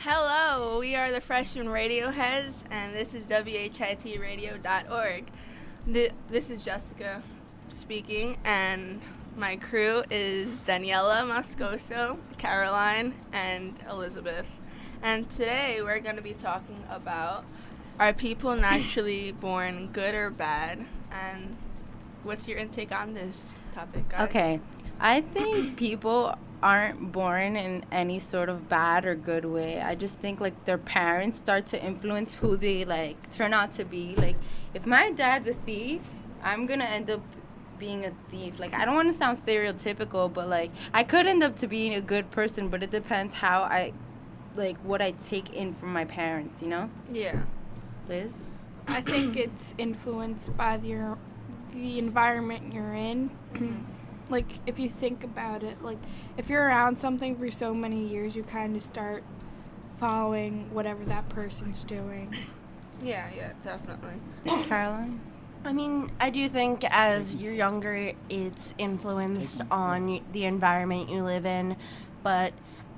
Hello, we are the Freshmen RadioHeads, and this is WHIT Radio.org. This is Jessica speaking, and my crew is Daniela Moscoso, Caroline, and Elizabeth. And today we're going to be talking about, are people naturally born good or bad? And what's your intake on this topic, guys? Okay, I think people aren't born in any sort of bad or good way. I just think like their parents start to influence who they like turn out to be. Like if my dad's a thief, I'm gonna end up being a thief. Like I don't want to sound stereotypical, but like I could end up to being a good person, but it depends how I like what I take in from my parents, you know? Yeah. Liz? I think it's influenced by the environment you're in. Like, if you think about it, like, if you're around something for so many years, you kind of start following whatever that person's doing. Yeah, definitely. Caroline? I mean, I do think as you're younger, it's influenced on the environment you live in. But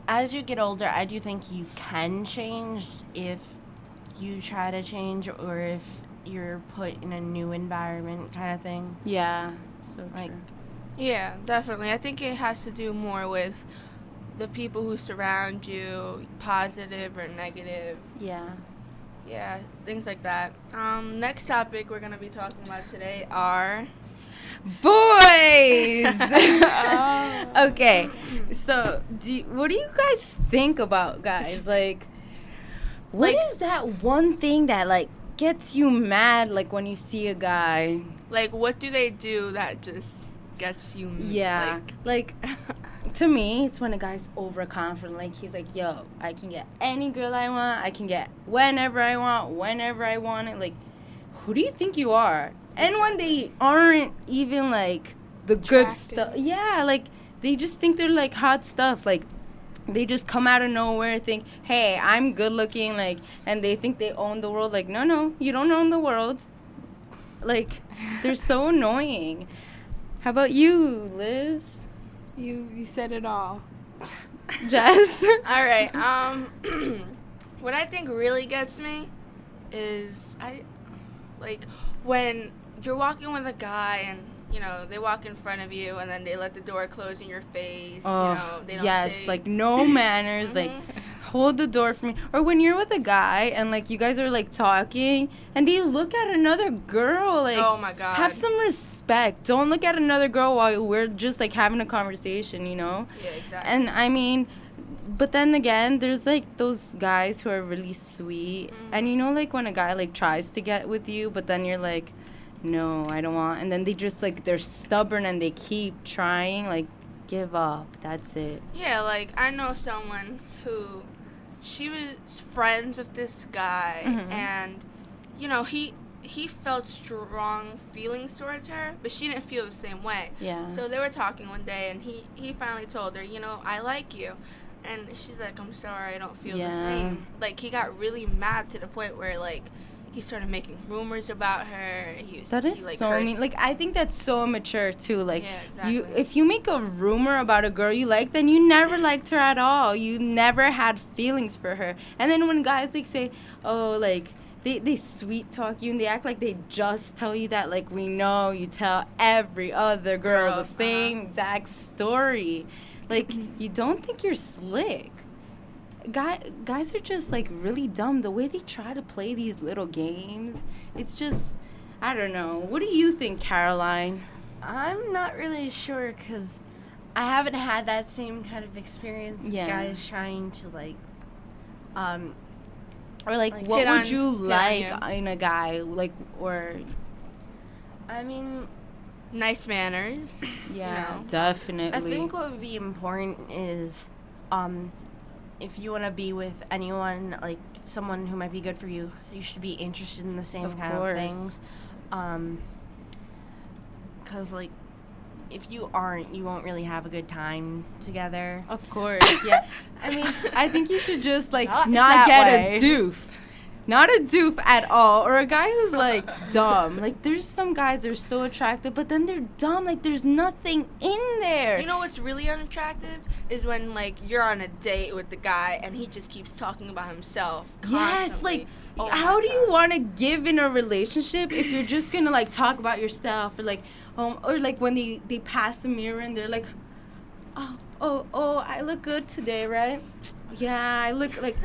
as you get older, I do think you can change if you try to change or if you're put in a new environment kind of thing. Yeah, so Like, true. Yeah, definitely. I think it has to do more with the people who surround you, positive or negative. Yeah. Yeah, things like that. Next topic we're going to be talking about today are... Boys! Okay, so what do you guys think about guys? Like, what is that one thing that, like, gets you mad, like, when you see a guy? Like, what do they do that just gets you Yeah, like to me, it's when a guy's overconfident. Like, he's like, yo, I can get any girl I want. I can get whenever I want it. Like, who do you think you are? And when they aren't even, like, the good stuff. Yeah, like, they just think they're, like, hot stuff. Like, they just come out of nowhere, think, hey, I'm good looking, like, and they think they own the world. Like, no, you don't own the world. Like, they're so annoying. How about you, Liz? You said it all. Jess? All right. What I think really gets me is when you're walking with a guy and, you know, they walk in front of you and then they let the door close in your face. Oh, you know, they don't yes, say, like no manners, like hold the door for me. Or when you're with a guy and like you guys are like talking and they look at another girl, like, oh my God, have some respect. Don't look at another girl while we're just like having a conversation, you know? Yeah, exactly. And I mean, but then again, there's like those guys who are really sweet. And you know, like when a guy like tries to get with you, but then you're like, no, I don't want. And then they just like, they're stubborn and they keep trying. Like, give up. That's it. Yeah, like I know someone who, she was friends with this guy, and you know, he felt strong feelings towards her, but she didn't feel the same way. Yeah. So they were talking one day, and he finally told her, you know, I like you. And she's like, I'm sorry, I don't feel the same. Like, he got really mad to the point where, like, he started making rumors about her. That is so mean. Like, I think that's so immature, too. Like, yeah, exactly. if you make a rumor about a girl you like, then you never liked her at all. You never had feelings for her. And then when guys, like, say, oh, like, they sweet talk you and they act like they just tell you that, like, we know you tell every other girl the same exact story. Like, you don't think you're slick. Guys are just, like, really dumb. The way they try to play these little games, it's just, I don't know. What do you think, Caroline? I'm not really sure because I haven't had that same kind of experience with guys trying to, like, or, like what would you like in a guy? Like, or... I mean... nice manners. Yeah, you know? Definitely. I think what would be important is, if you want to be with anyone, like someone who might be good for you, you should be interested in the same kind of things. Because, like, if you aren't, you won't really have a good time together. Of course, yeah. I mean, I think you should just, like, not that get way. a doof. not a doof at all, or a guy who's like dumb. Like there's some guys that are so attractive, but then they're dumb. Like there's nothing in there. You know what's really unattractive is when like you're on a date with the guy and he just keeps talking about himself Yes, constantly. like Oh how my do you God. want to give in a relationship if you're just gonna like talk about yourself, or like when they pass a mirror and they're like, oh, I look good today, right? Yeah, I look like.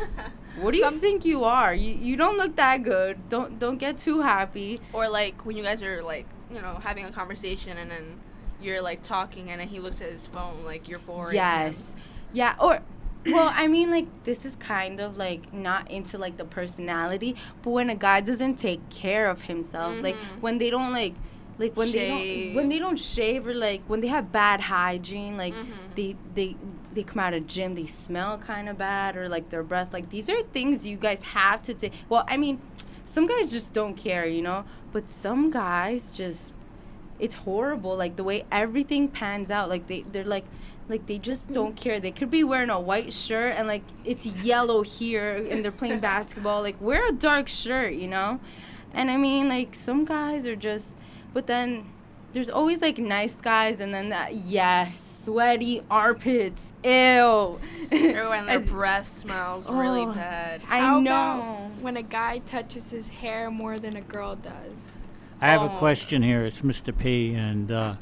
What do you think you are? You don't look that good. Don't get too happy. Or like when you guys are like, you know, having a conversation and then you're like talking and then he looks at his phone like you're boring. Yes. Yeah, or well, I mean like this is kind of like not into like the personality, but when a guy doesn't take care of himself, like when they don't like when Shave. they don't shave, or like when they have bad hygiene, like they come out of gym, they smell kind of bad, or like their breath, like these are things you guys have to take. Well, I mean, some guys just don't care, you know, but some guys just, it's horrible, like the way everything pans out. Like they're like they just don't care. They could be wearing a white shirt and like it's yellow here and they're playing basketball. Like wear a dark shirt, you know. And I mean, like some guys are just, but then there's always like nice guys, and then that, yes, sweaty armpits, ew. Or when their breath smells really Oh, bad. How I about know. when a guy touches his hair more than a girl does? I have Oh. a question here. It's Mr. P. And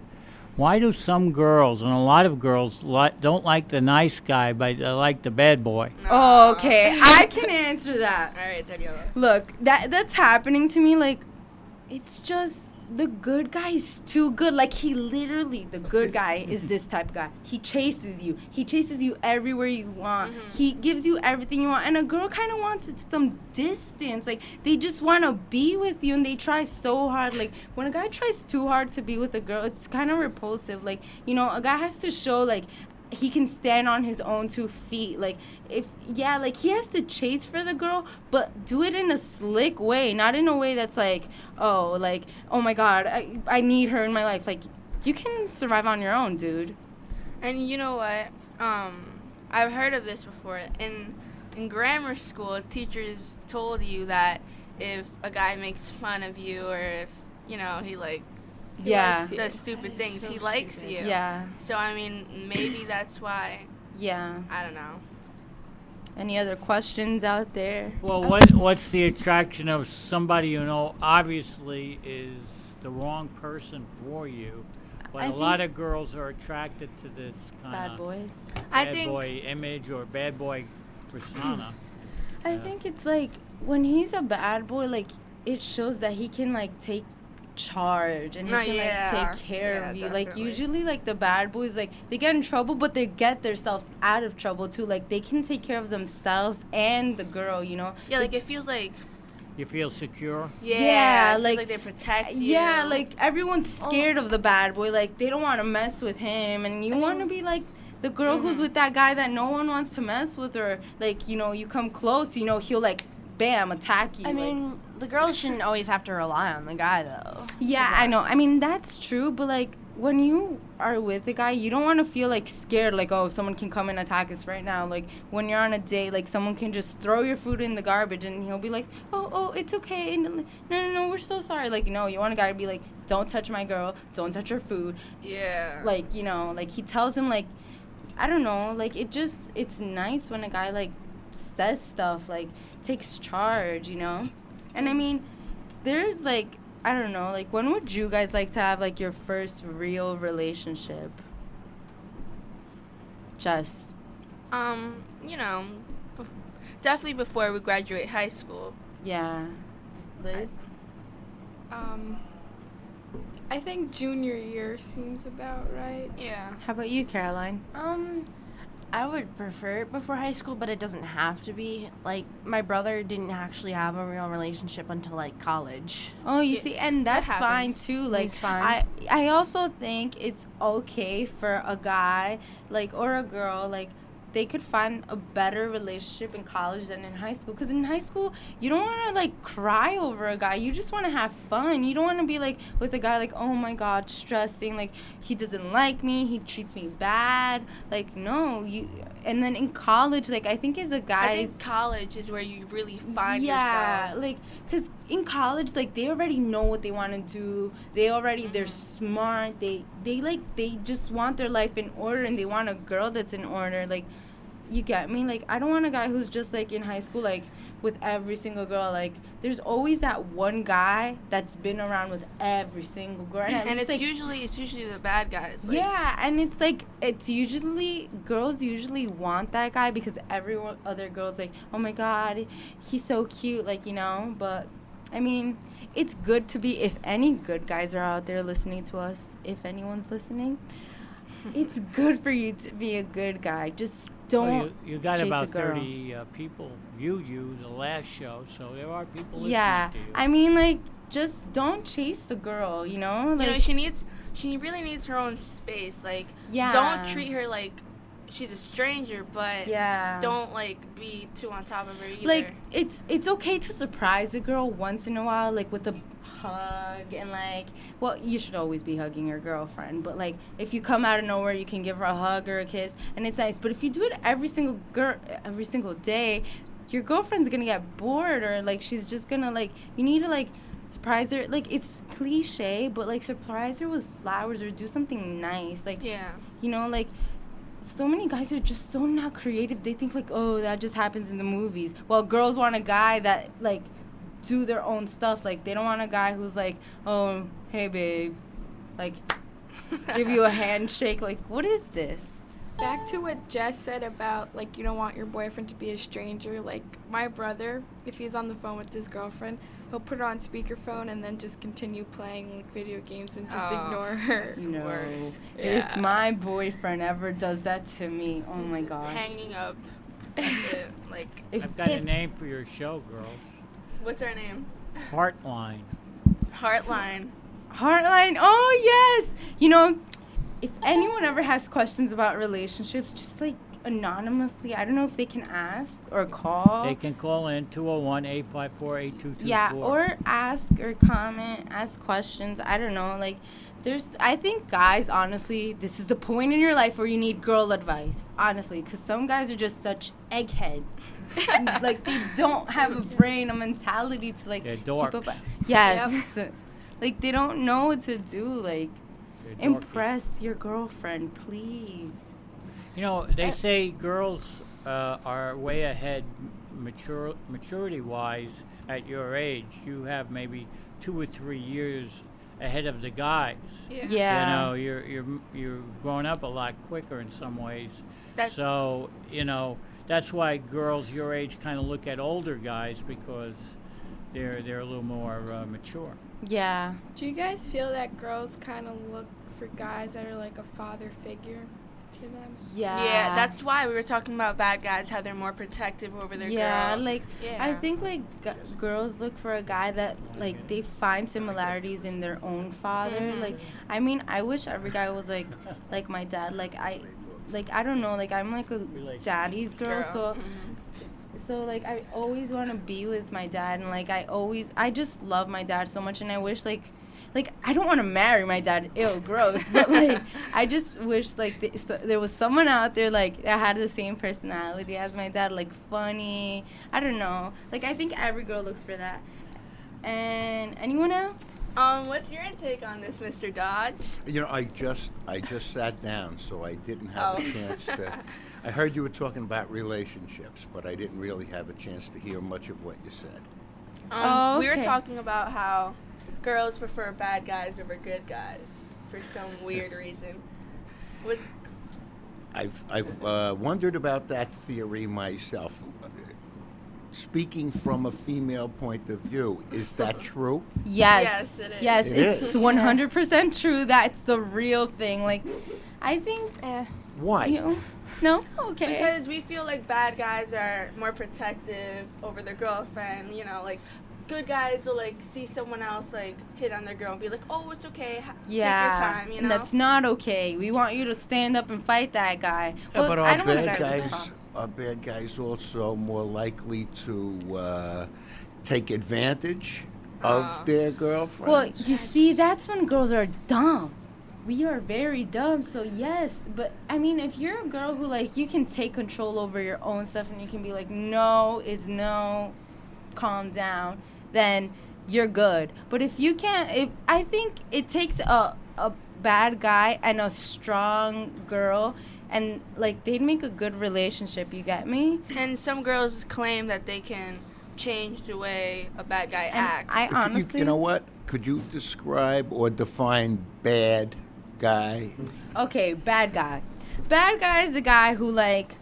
why do some girls, and a lot of girls, don't like the nice guy, but they like the bad boy? Oh, okay, I can answer that. All right, Daniela. Look, that's happening to me. Like, it's just the good guy is too good. Like, he literally, the good guy is this type of guy. He chases you. He chases you everywhere you want. He gives you everything you want. And a girl kind of wants some distance. Like, they just want to be with you, and they try so hard. Like, when a guy tries too hard to be with a girl, it's kind of repulsive. Like, you know, a guy has to show, like, he can stand on his own 2 feet. Like, like he has to chase for the girl, but do it in a slick way, not in a way that's like, oh my God, I need her in my life. Like, you can survive on your own, dude. And you know what? I've heard of this before. In grammar school, teachers told you that if a guy makes fun of you, or if, you know, he like Yeah. does stupid things, he likes you. Yeah. So I mean, maybe that's why. Yeah. I don't know. Any other questions out there? Well, what's the attraction of somebody you know obviously is the wrong person for you, but I a lot of girls are attracted to this Bad kind of boys. I bad think boy image or bad boy persona. I think it's like when he's a bad boy, like it shows that he can like take charge and he No, can yeah. like take care Yeah, of you. Like definitely. usually like the bad boys, like they get in trouble, but they get themselves out of trouble too. Like they can take care of themselves and the girl, you know. yeah, like it feels like You feel secure? Yeah, it feels like- like they protect you. Yeah, like everyone's scared of the bad boy. Like they don't want to mess with him, and you want to be like the girl who's with that guy that no one wants to mess with, or like, you know, you come close, you know, he'll like bam attack you. I like- mean, the girl shouldn't always have to rely on the guy, though. yeah, I know. I mean, that's true, but like when you are with a guy, you don't want to feel like scared, like, oh, someone can come and attack us right now. Like when you're on a date, like someone can just throw your food in the garbage and he'll be like, oh, it's okay. And no, we're so sorry. Like, no, you want a guy to be like, don't touch my girl, don't touch her food. Yeah. Like, you know, like he tells him, like, I don't know, like it's nice when a guy like says stuff, like takes charge, you know. And I mean, there's like, I don't know, like when would you guys like to have like your first real relationship? Just You know, definitely before we graduate high school. yeah. Liz? I think junior year seems about right. Yeah. How about you, Caroline? I would prefer it before high school, but it doesn't have to be. Like, my brother didn't actually have a real relationship until, like, college. Oh, you see, and that's fine happens. too. Like, It's fine. I also think it's okay for a guy, like, or a girl, like, they could find a better relationship in college than in high school. Because in high school, you don't want to, like, cry over a guy. You just want to have fun. You don't want to be, like, with a guy, like, oh, my God, stressing. Like, he doesn't like me. He treats me bad. Like, no, and then in college, like, I think as a guy, I think college is where you really find yeah, yourself. like, because in college, like, they already know what they want to do. They already, they're smart. They just want their life in order, and they want a girl that's in order. Like, you get me? Like, I don't want a guy who's just, like, in high school, like, with every single girl. Like, there's always that one guy that's been around with every single girl. And like, usually the bad guys. Like, yeah, and it's like, girls usually want that guy because other girls like, oh my god, he's so cute, like, you know. But I mean, it's good to be, if any good guys are out there listening to us, if anyone's listening, it's good for you to be a good guy. Just don't Well, you got chase about a girl. 30 people viewed you the last show, so there are people listening Yeah, to you. I mean, like, just don't chase the girl, you know? Like, you know, she really needs her own space. Like, yeah. don't treat her like she's a stranger, but yeah. don't, like, be too on top of her either. Like, it's okay to surprise a girl once in a while, like, with a hug and, like, well, you should always be hugging your girlfriend, but, like, if you come out of nowhere, you can give her a hug or a kiss, and it's nice. But if you do it every single day, your girlfriend's gonna get bored, or, like, she's just gonna, like, you need to, like, surprise her. Like, it's cliche, but, like, surprise her with flowers or do something nice. Like, yeah. you know, like, so many guys are just so not creative. They think, like, oh, that just happens in the movies. Well, girls want a guy that, like, do their own stuff. Like, they don't want a guy who's like, oh, hey, babe, like, give you a handshake. Like, what is this? Back to what Jess said about, like, you don't want your boyfriend to be a stranger. Like, my brother, if he's on the phone with his girlfriend, he'll put her on speakerphone and then just continue playing, like, video games and just ignore her. No. Worse. Yeah. If my boyfriend ever does that to me, oh my gosh. Hanging up. That's it. Like, I've got a name for your show, girls. what's her name? Heartline. Heartline. Heartline, oh yes. You know, if anyone ever has questions about relationships, just, like, anonymously, I don't know if they can ask or call. They can call in 201-854-8224. Yeah, or ask or comment, ask questions. I don't know. Like, I think guys, honestly, this is the point in your life where you need girl advice. Honestly, because some guys are just such eggheads. Like, they don't have a brain, a mentality to, like, They're keep dorks. up. Yes. Like, they don't know what to do. Like, They're dorky. impress your girlfriend, please. You know, they say girls are way ahead maturity-wise at your age. You have maybe 2 or 3 years ahead of the guys. Yeah. Yeah. You know, you've grown up a lot quicker in some ways. That's- You know, that's why girls your age kind of look at older guys, because they're a little more mature. Yeah. Do you guys feel that girls kind of look for guys that are like a father figure to them? Yeah. Yeah, that's why we were talking about bad guys, how they're more protective over their Yeah, girl. like, Yeah. I think, like, girls look for a guy that, like, they find similarities in their own father. Mhm. Like, I mean, I wish every guy was like my dad. Like, I don't know, like, I'm like a daddy's girl, so Mhm. like, I always want to be with my dad, and, like, I just love my dad so much, and I wish, like, I don't want to marry my dad, ew, gross, but, like, I just wish, like, there was someone out there, like, that had the same personality as my dad, like, funny, I don't know, like, I think every girl looks for that. And anyone else? What's your intake on this, Mr. Dodge? You know, I just sat down, so I didn't have Oh. a chance to. I heard you were talking about relationships, but I didn't really have a chance to hear much of what you said. We were okay. talking about how girls prefer bad guys over good guys for some weird reason. What? I've wondered about that theory myself. Speaking from a female point of view, is that true? Yes. Yes, it is. Yes, It it's is. 100% true. That's the real thing. Like, I think, Why? you know, no? Okay. Because we feel like bad guys are more protective over their girlfriend. You know, like good guys will like see someone else like hit on their girl and be like, "Oh, it's okay. Yeah, Take your time." You know. and that's not okay. We want you to stand up and fight that guy. Yeah, but I are don't want a bad guy with a guys problem. are bad guys also more likely to take advantage of their girlfriends? Well, you see, that's when girls are dumb. we are very dumb. So yes, but I mean, if you're a girl who like you can take control over your own stuff and you can be like, no is no, calm down, then you're good. But if you can't, I think it takes a bad guy and a strong girl, and like they'd make a good relationship. You get me? And some girls claim that they can change the way a bad guy acts. I honestly, You know what? Could you describe or define bad guy? okay, bad guy. Bad guy is the guy who like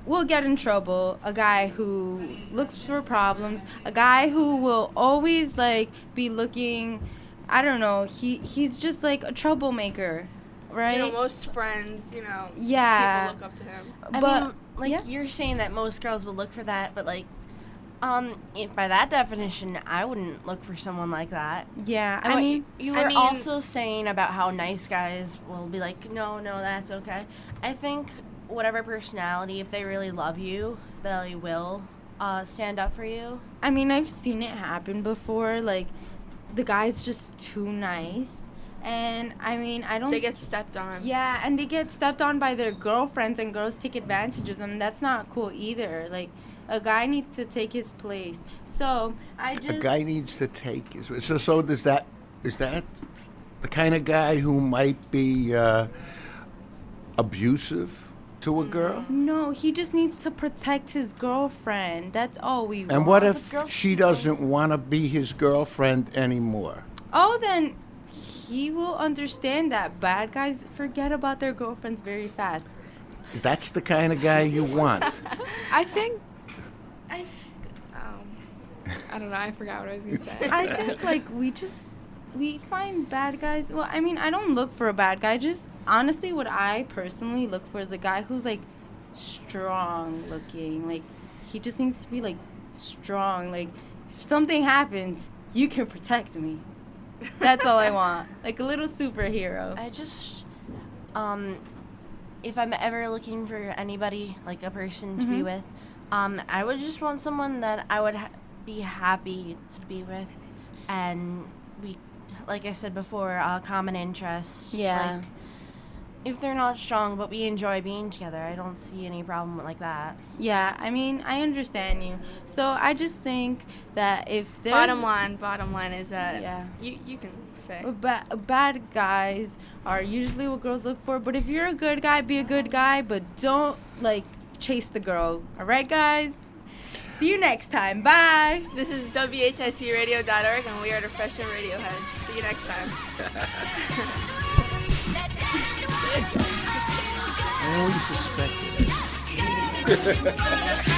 will get in trouble, a guy who looks for problems, a guy who will always like be looking, I don't know, he's just like a troublemaker, right? You know, most friends, you know, Yeah. people look up to him. I But- mean, like yeah. you're saying that most girls would look for that, but like, if by that definition, I wouldn't look for someone like that. Yeah, And I what mean, you I were mean- also saying about how nice guys will be like, no, that's okay. I think whatever personality, if they really love you, they will stand up for you. I mean, I've seen it happen before. Like, the guy's just too nice, and I mean, I don't. They get stepped on. Yeah, and they get stepped on by their girlfriends, and girls take advantage of them. That's not cool either. Like, a guy needs to take his place. So I just. A guy needs to take his. So is that the kind of guy who might be abusive to a girl? No, he just needs to protect his girlfriend. That's all we want. And what The if girl- she doesn't want to be his girlfriend anymore? Oh, then he will understand that bad guys forget about their girlfriends very fast. That's the kind of guy you want. I think. I don't know. I forgot what I was gonna say. I think like we find bad guys. Well, I mean, I don't look for a bad guy. Just honestly, what I personally look for is a guy who's like strong looking. Like he just needs to be like strong. Like if something happens, you can protect me. That's all I want. Like a little superhero. I just, if I'm ever looking for anybody, like a person to be with, I would just want someone that I would be happy to be with, and we, like I said before, common interests. Yeah. Like, if they're not strong, but we enjoy being together, I don't see any problem with like that. Yeah, I mean, I understand you. So I just think that if there's Bottom line is that Yeah. you can say. bad guys are usually what girls look for. But if you're a good guy, be a good guy, but don't like chase the girl. All right, guys. See you next time. Bye. This is WHITradio.org, and we are the Freshmen RadioHeads. See you next time. I always suspected it.